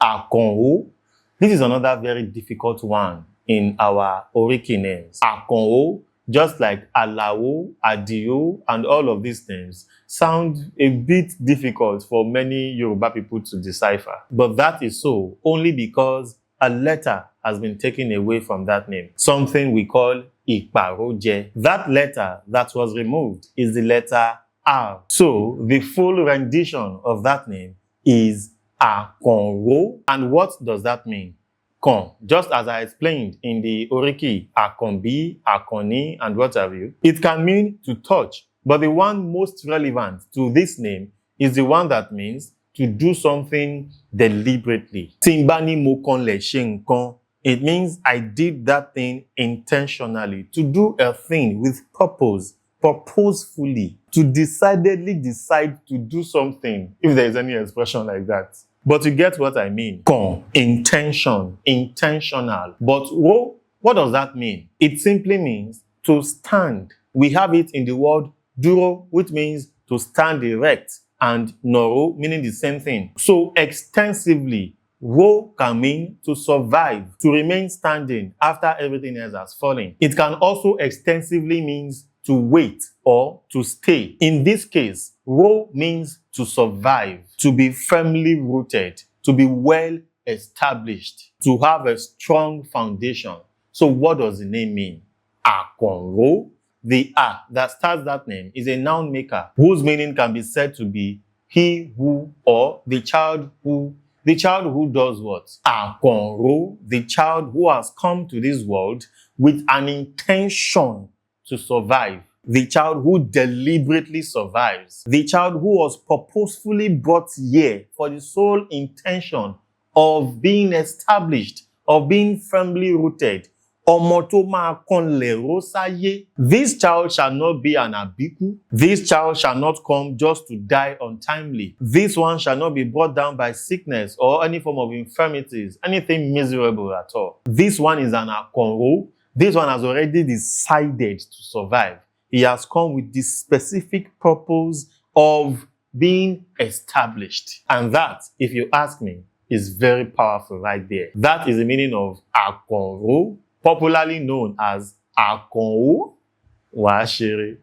Akano. This is another very difficult one in our Oriki names. Akano, just like Alao, Adio, and all of these names, sound a bit difficult for many Yoruba people to decipher. But that is so only because a letter has been taken away from that name, something we call Iparoje. That letter that was removed is the letter R. So the full rendition of that name is Akano. And what does that mean? Kon, just as I explained in the Oriki, Akonbi, Akoni, and what have you, it can mean to touch, but the one most relevant to this name is the one that means to do something deliberately. Timbani mo kon le se nkan. It means I did that thing intentionally, to do a thing with purpose, purposefully, to decidedly decide to do something, if there is any expression like that. But you get what I mean. Kon, intention, intentional. But what does that mean? It simply means to stand. We have it in the word duro, which means to stand erect, and noro, meaning the same thing. So extensively, ro can mean to survive, to remain standing after everything else has fallen. It can also extensively mean to wait or to stay. In this case, ro means to survive, to be firmly rooted, to be well established, to have a strong foundation. So what does the name mean? Akano. The A that starts that name is a noun maker whose meaning can be said to be he who, or the child who. The child who does what? Akano, the child who has come to this world with an intention to survive. The child who deliberately survives. The child who was purposefully brought here for the sole intention of being established, of being firmly rooted. This child shall not be an abiku. This child shall not come just to die untimely. This one shall not be brought down by sickness or any form of infirmities, anything miserable at all. This one is an akano. This one has already decided to survive. He has come with the specific purpose of being established. And that, if you ask me, is very powerful right there. That is the meaning of Akano, popularly known as Akano. Wàá Ṣere.